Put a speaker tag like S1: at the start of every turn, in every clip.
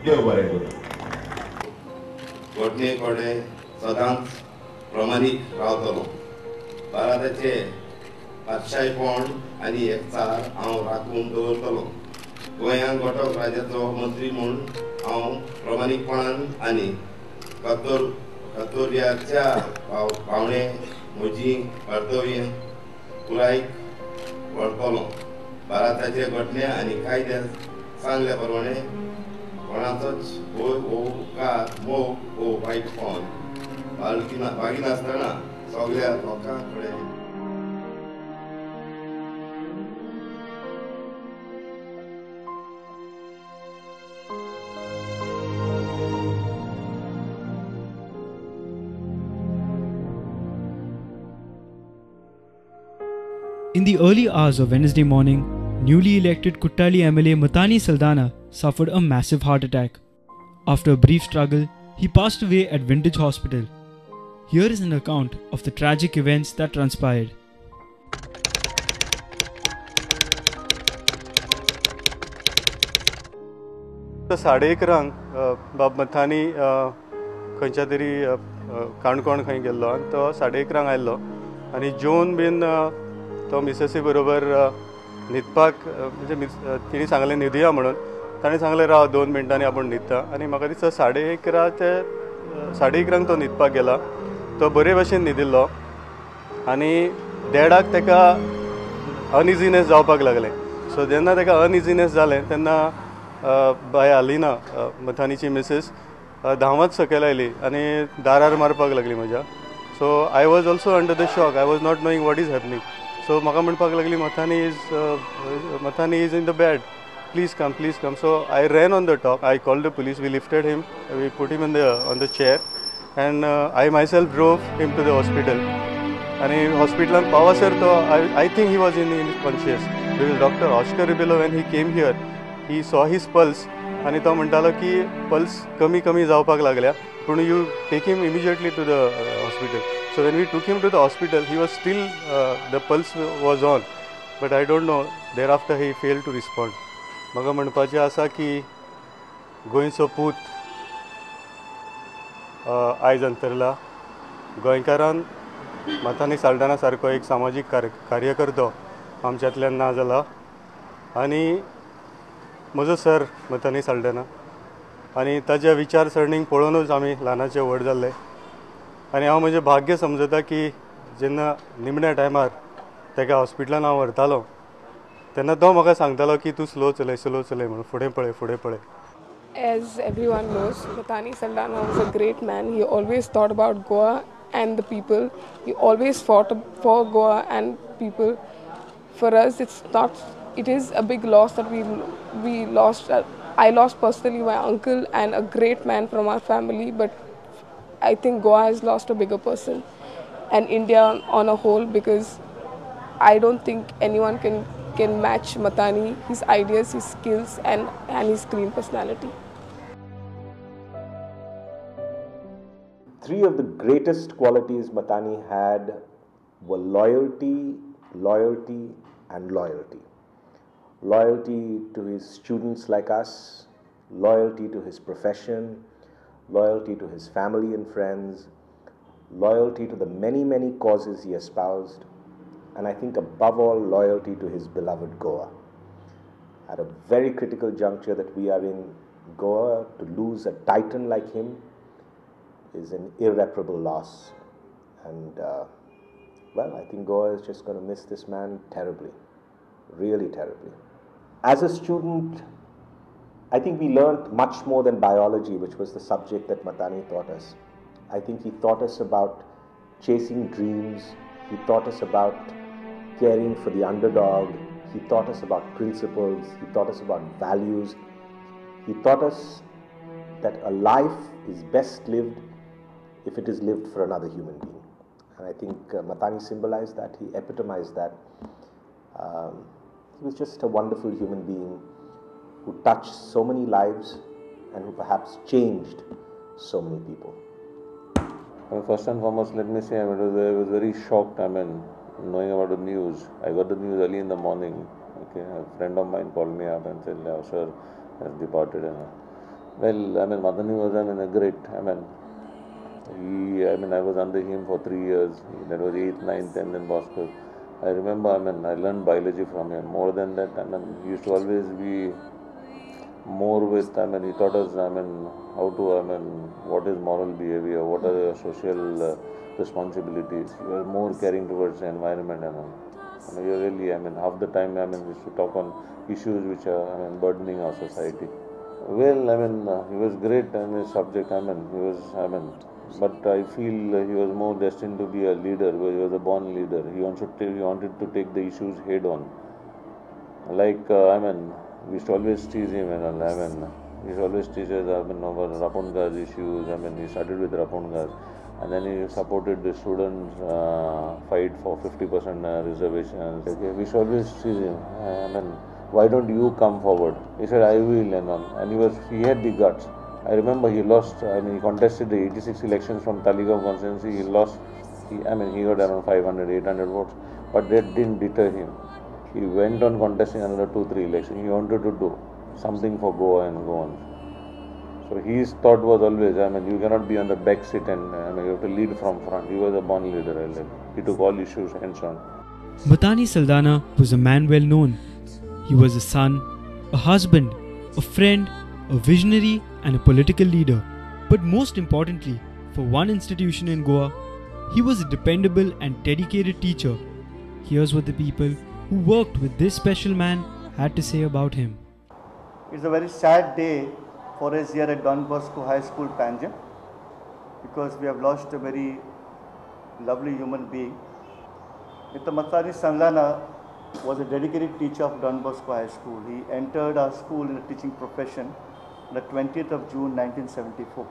S1: देव बरें करूं.
S2: घटनेकडे सदांच प्रमाणीक रावतलो. भारताचे पातशायपण आनी एकचार हांव राखून दवरतलों. गोंयांत घटक राज्याचो मंत्री म्हूण हांव प्रमाणीकपणान आनी कर्तव्याच्या पावणे म्हजी कर्तव्य पुराय करतलों. भारताचे घटने आनी कायदे सांगले प्रमाणे कोणाचोच भंय वो उपकार मोग वो वायटपण बाळगिनासतना सगळ्या लोकां कडेन
S3: In the early hours of Wednesday morning, newly elected Kuttali MLA Matanhy Saldhana suffered a massive heart attack. After a brief struggle, he passed away at Vintage Hospital. Here is an account of the tragic events that transpired.
S4: साडे 11 बाब मथानी खंयच्या तरी काणकोण खंय गेल्लो आनी तो साडे 11 आयल्लो आनी जेवन बीन तो मिसेसी बरोबर न्हिदपाक म्हणजे तिणी सांगलें न्हिदया म्हणून ताणें सांगलें राव 2 मिनटांनी आपूण न्हिदता आनी म्हाका दिसता साडे 11 ते साडे 11 तो न्हिदपाक गेला. तो बरे भशेन न्हिदिल्लो आनी 1:30 ताका अनइजिनेस जावपाक लागलें. सो जेन्ना ताका अनइजिनेस जालें तेन्ना बाय आलिना मथानीची मिसेस धांवत सकयल आयली आनी दारार मारपाक लागली म्हज्या. So I was also under the shock. I was not knowing what is happening. So म्हाका म्हणपाक लागली मथानी is in the bed, please come please come. So I ran on the top. I called the police. We lifted him, we put him on the chair and I myself drove him to the hospital. आनी हॉस्पिटलान पावसर तो I think he was unconscious. Because doctor Oscar Rebelo when he came here he saw his pulse आनी तो म्हणटालो की pulse कमी कमी जावपाक लागल्या पूण you take him immediately to the hospital. So when we took him to the hospital, he was still, the pulse was on, but I don't know, thereafter he failed to respond. म्हाका म्हणपाचें आसा की गोंयचो पूत आयज अंतरला. गोंयकारान मथानी साल्ढाणा सारको एक सामाजीक कार्यकर्तो आमच्यांतल्यान ना जाला आनी म्हजो सर मथानी साल्ढाणा आनी ताच्या विचारसरणीक पळोवनूच आमी ल्हानाचे व्हड जाल्ले. आनी हांव म्हजें भाग्य समजता की जेन्ना निमण्या टायमार ताका हॉस्पिटलान हांव व्हरतालो तेन्ना तो म्हाका सांगतालो की तूं स्लो चलय म्हणून, फुडें पळय.
S5: As everyone knows, Matanhy Saldhana was a great man. He always thought about Goa and the people. He always fought for Goa and people. For us, it is a big loss that we lost. I lost personally my uncle and a great man from our family, but I think Goa has lost a bigger person and India on a whole, because I don't think anyone can match Matanhy, his ideas, his skills and his clean personality.
S1: 3 of the greatest qualities Matanhy had were loyalty, loyalty and loyalty. Loyalty to his students like us, loyalty to his profession, loyalty to his family and friends, loyalty to the many causes he espoused, and I think above all, loyalty to his beloved Goa. At a very critical juncture that we are in Goa, to lose a titan like him is an irreparable loss. And well, I think Goa is just going to miss this man terribly, really terribly. As a student, I think we learned much more than biology, which was the subject that Matanhy taught us. I think he taught us about chasing dreams. He taught us about caring for the underdog. He taught us about principles. He taught us about values. He taught us that a life is best lived if it is lived for another human being. And I think Matanhy symbolized that. He epitomized that. He was just a wonderful human being who touched so many lives and who perhaps changed so many people.
S6: First and foremost, let me say I was very shocked. Knowing about the news. I got the news early in the morning. Okay, a friend of mine called me up and said, "Sir has departed." Well, Matanhy was, a great, I was under him for 3 years. That was 8th, 9th, 10th in Bosco. I remember, I learned biology from him. More than that, he used to always be more with, he taught us, how to, what is moral behavior, what are your social responsibilities. You are more caring towards the environment and all. You really, half the time, we used to talk on issues which are, burdening our society. Well, he was great in his subject, he was, but I feel he was more destined to be a leader. He was a born leader. He wanted to take the issues head on. Like, we used to always tease him, he used to always tease us, over Rapunga's issues. He started with Rapunga's, and then he supported the students' fight for 50% reservations. Okay, we used to always tease him, why don't you come forward? He said, I will, and all. And he had the guts. I remember he lost, he contested the 86 elections from Taligaon constituency. He lost, he got around 500, 800 votes, but that didn't deter him. He went on contesting another 2-3 elections. He wanted to do something for Goa and go on. So his thought was always, you cannot be on the back seat and you have to lead from front. He was a born leader. He took all issues hands on.
S3: Matanhy Saldhana was a man well known. He was a son, a husband, a friend, a visionary and a political leader. But most importantly, for one institution in Goa, he was a dependable and dedicated teacher. Here's what the people who worked with this special man had to say about him.
S7: It's a very sad day for us here at Don Bosco High School, Panjim, because we have lost a very lovely human being. Mr. Matanhy Saldhana was a dedicated teacher of Don Bosco High School. He entered our school in the teaching profession on the 20th of June 1974.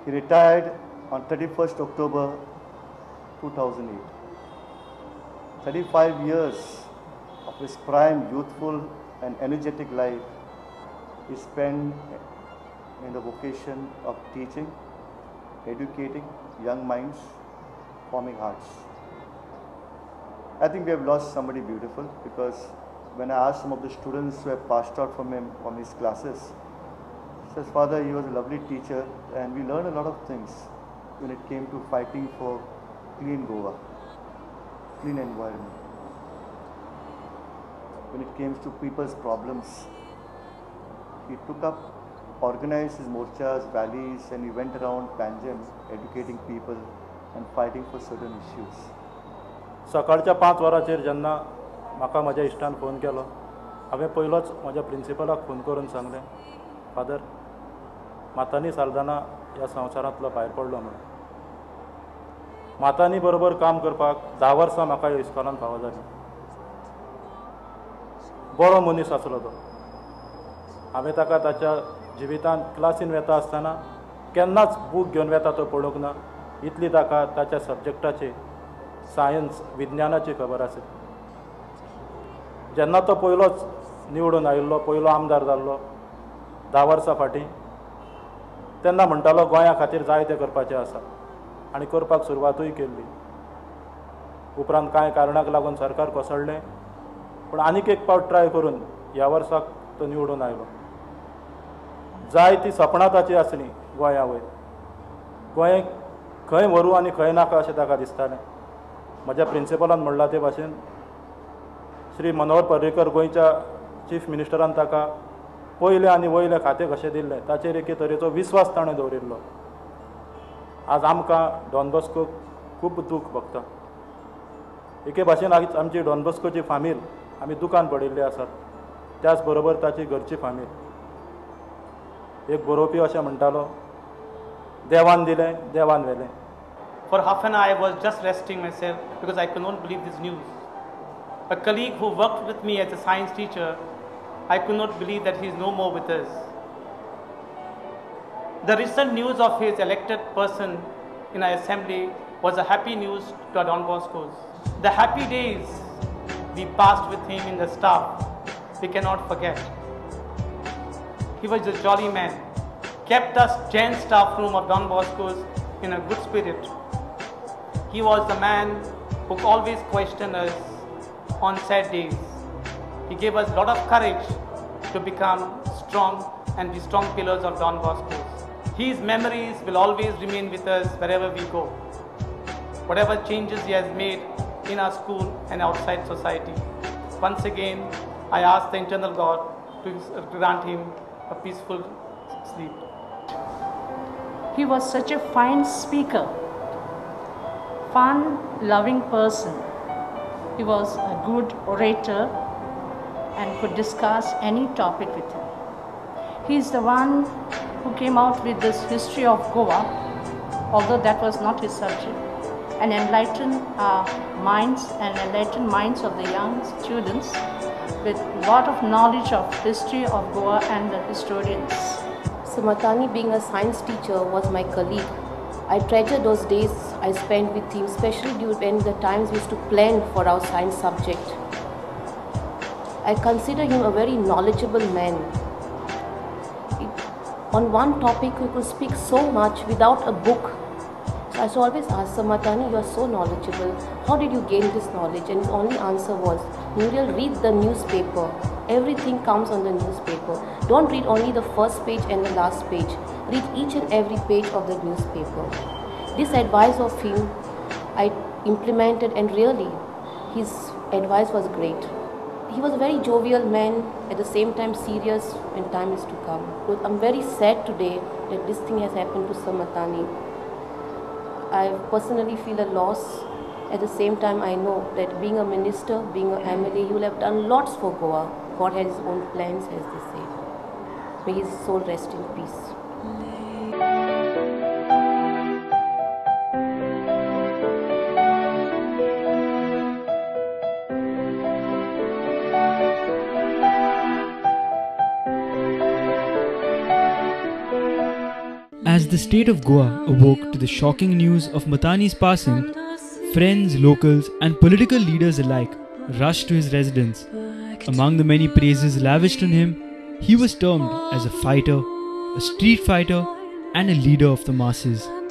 S7: He retired on 31st October 2008. 35 years of his prime, youthful and energetic life is spent in the vocation of teaching, educating young minds, forming hearts. I think we have lost somebody beautiful, because when I asked some of the students who have passed out from him, from his classes, he says, Father, he was a lovely teacher and we learned a lot of things when it came to fighting for clean Goa, clean environment. When it came to people's problems, he took up, organized his morchas, rallies, and he went around Panjim educating people and fighting for certain issues.
S8: सकाळच्या 5 वरांचेर जेन्ना म्हाका म्हज्या इश्टान phone केलो, हांवें पयलोच म्हज्या प्रिंसिपलाक phone करून सांगलें, फादर, मातानी साल्दाना ह्या संवसारांतलो भायर पडलो म्हणून. मातानी बरोबर काम करपाक 10 वर्सां म्हाका ह्या इस्कॉलांत फावो जाली. बरो मनीस आसलो तो. हांवें ताका ताच्या जिवितांत क्लासीन वेता आसतना केन्नाच बूक घेवन वेता तो पळोवंक ना. इतली ताका ताच्या सब्जेक्टाची, सायन्स, विज्ञानाची खबर आसली. जेन्ना तो पयलोच निवडून आयिल्लो, पयलो आमदार जाल्लो 10 वर्सां फाटीं, तेन्ना म्हणटालो गोंया खातीर जायतें करपाचें आसा आनी करपाक सुरवातूय केल्ली. उपरांत कांय कारणाक लागून सरकार कोसळ्ळें, पूण आनीक एक पावट ट्राय करून ह्या वर्साक तो निवडून आयलो. जाय ती सपनां ताची आसलीं गोंया वयर. गोंय खंय व्हरूं आनी खंय नाका अशें ताका दिसतालें. म्हज्या प्रिंसिपलान म्हणलां ते भाशेन श्री मनोहर पर्रीकर गोंयच्या चीफ मिनिस्टरान ताका पयलें आनी वयलें खातें कशें दिल्लें ताचेर एके तरेचो विस्वास ताणें दवरिल्लो. आज आमकां डॉन बॉस्कोक खूब दूख भोगता. एके भाशेन आमची डॉन बॉस्कोची फामील आमी दुकान पडिल्ली आसात, त्याच बरोबर ताची घरची फामील. एक बरोवपी अशें म्हणटालो, देवान दिलें देवान व्हेलें.
S9: For half an hour I was just resting myself because I could not believe this news. A colleague who worked with me as a science teacher, I could not believe that he is no more with us. The recent news of his elected person in our assembly was a happy news to our Don Boscos. The happy days we passed with him in the staff, we cannot forget. He was a jolly man, kept us Jain staff room of Don Boscos in a good spirit. He was the man who always questioned us on sad days. He gave us a lot of courage to become strong. strong and be strong pillars of Don Bosco's. His memories will always remain with us wherever we go. Whatever changes he has made in our school and outside society. Once again, I ask the eternal God to grant him a peaceful sleep.
S10: He was such a fine speaker, fun, loving person. He was a good orator and could discuss any topic with him. He is the one who came out with this history of Goa, although that was not his subject, and enlightened our minds and enlightened minds of the young students with a lot of knowledge of history of Goa and the historians.
S11: So Matanhy, being a science teacher, was my colleague. I treasure those days I spent with him, especially during the times we used to plan for our science subject. I consider him a very knowledgeable man. On one topic, he could speak so much without a book. So I always ask, Sir Matanhy, you are so knowledgeable. How did you gain this knowledge? And his only answer was, Muriel, read the newspaper. Everything comes on the newspaper. Don't read only the first page and the last page. Read each and every page of the newspaper. This advice of him, I implemented, and really, his advice was great. He was a very jovial man, at the same time serious when time is to come. But I'm very sad today that this thing has happened to Sir Matanhy. I personally feel a loss. At the same time, I know that being a minister, being an MLA, he will have done lots for Goa. God has his own plans, as they say. May his soul rest in peace.
S3: As the state of Goa awoke to the shocking news of Matanhy's passing, friends, locals and political leaders alike rushed to his residence. Among the many praises lavished on him, he was termed as a fighter, a street fighter and a leader of the masses.